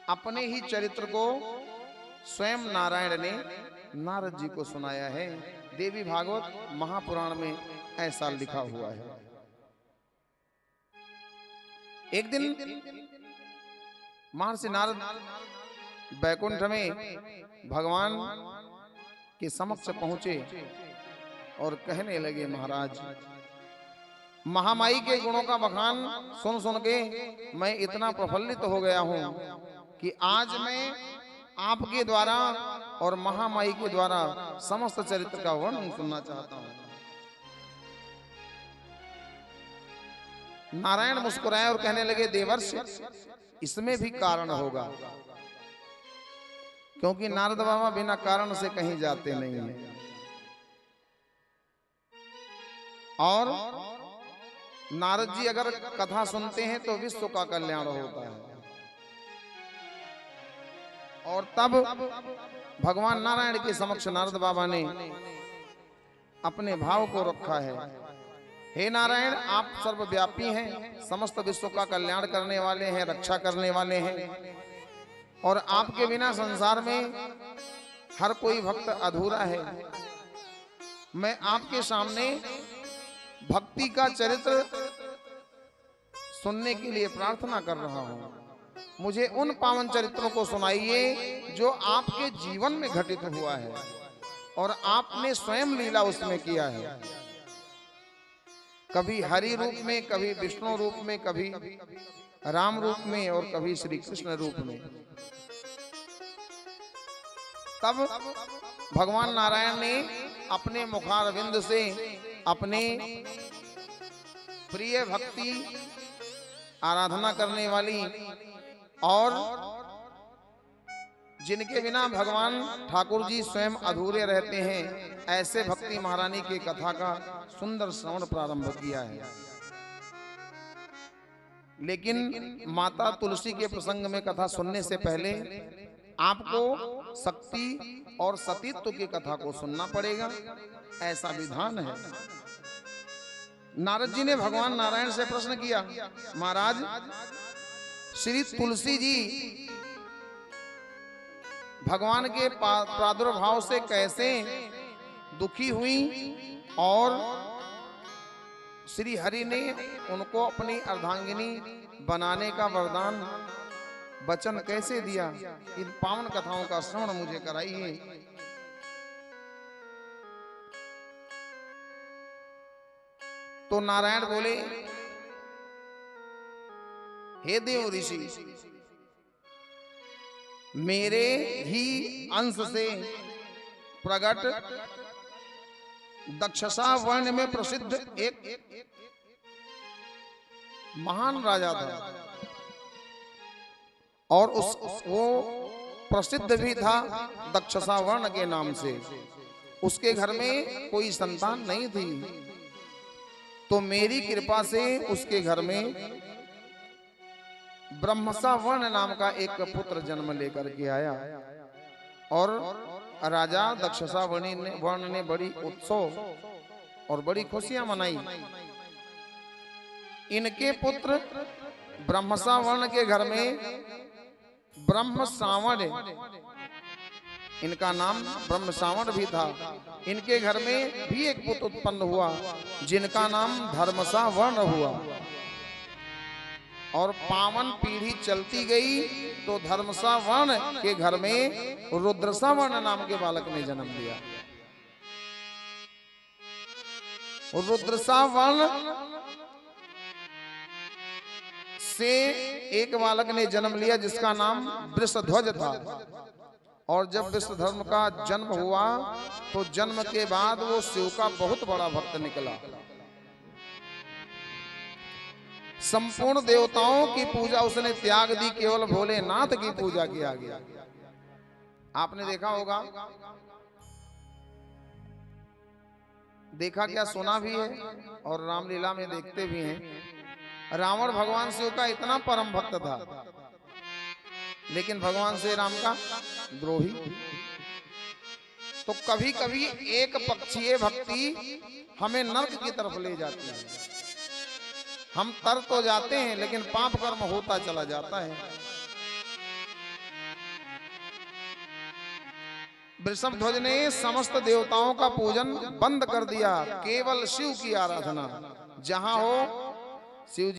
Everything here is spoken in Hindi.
अपने ही चरित्र को स्वयं नारायण ने नारद जी को सुनाया है। देवी भागवत महापुराण में ऐसा लिखा हुआ है। एक दिन महर्षि नारद बैकुंठ में भगवान के समक्ष पहुंचे और कहने लगे, महाराज, महामाई के गुणों का बखान सुन सुन के मैं इतना प्रफुल्लित हो गया हूं कि आज मैं आपके द्वारा और महामाई के द्वारा समस्त चरित्र का वर्णन सुनना चाहता हूं। नारायण मुस्कुराए और कहने लगे, देवर्ष, इसमें भी कारण होगा, क्योंकि नारद बाबा बिना कारण से कहीं जाते नहीं हैं। और नारद जी अगर कथा सुनते हैं तो विश्व का कल्याण होता है। और तब भगवान नारायण के समक्ष नारद बाबा ने अपने भाव को रखा है। हे नारायण, आप सर्वव्यापी हैं, समस्त विश्व का कल्याण करने वाले हैं, रक्षा करने वाले हैं, और आपके बिना संसार में हर कोई भक्त अधूरा है। मैं आपके सामने भक्ति का चरित्र सुनने के लिए प्रार्थना कर रहा हूं। मुझे उन पावन चरित्रों को सुनाइए जो आपके जीवन में घटित हुआ है और आपने स्वयं लीला उसमें किया है। कभी हरि रूप में, कभी विष्णु रूप में, कभी राम रूप में और कभी श्री कृष्ण रूप में। तब भगवान नारायण ने अपने मुखारविंद से अपने प्रिय भक्ति आराधना करने वाली और जिनके बिना भगवान ठाकुर जी स्वयं अधूरे रहते हैं, ऐसे भक्ति महारानी की कथा का सुंदर श्रवण प्रारंभ किया है। लेकिन माता तुलसी के प्रसंग में कथा सुनने से पहले आपको शक्ति और सतीत्व की कथा को सुनना पड़ेगा, ऐसा विधान है। नारद जी ने भगवान नारायण से प्रश्न किया, महाराज, श्री तुलसी जी भगवान के प्रादुर्भाव से कैसे दुखी हुई और श्री हरि ने उनको अपनी अर्धांगिनी बनाने का वरदान वचन कैसे दिया? इन पावन कथाओं का श्रवण मुझे कराइए। तो नारायण बोले, हे देव ऋषि, मेरे ही अंश से प्रकट दक्षसा वर्ण में प्रसिद्ध एक महान राजा था, और वो प्रसिद्ध भी था दक्षसा वर्ण के नाम से। उसके घर में कोई संतान नहीं थी, तो मेरी कृपा से उसके घर में ब्रह्मसा वर्ण नाम का एक पुत्र जन्म लेकर के आया। और राजा दक्षसा वर्ण ने बड़ी उत्सव और बड़ी खुशियां मनाई। इनके पुत्र ब्रह्मसा वर्ण के घर में ब्रह्म सावण, इनका नाम ब्रह्म सावण भी था, इनके घर में भी एक पुत्र उत्पन्न हुआ जिनका नाम धर्मसा वर्ण हुआ। और पावन पीढ़ी चलती गई तो धर्मसा वर्ण के घर में रुद्रसा वर्ण नाम के बालक ने जन्म लिया। रुद्रसा वर्ण से एक बालक ने जन्म लिया जिसका नाम वृषध्वज था। और जब विश्व धर्म का जन्म हुआ तो जन्म के बाद वो शिव का बहुत बड़ा भक्त निकला। संपूर्ण देवताओं की पूजा उसने त्याग दी, केवल भोलेनाथ की पूजा किया गया। आपने देखा होगा, देखा क्या, सुना भी है और रामलीला में देखते भी हैं। रावण भगवान शिव का इतना परम भक्त था, लेकिन भगवान श्री राम का द्रोही। तो कभी कभी एक पक्षीय भक्ति हमें नर्क की तरफ ले जाती है। हम तर तो जाते हैं लेकिन पाप कर्म होता चला जाता है। वृषभ ध्वज ने समस्त देवताओं का पूजन बंद कर दिया, केवल शिव की आराधना। जहां हो शिव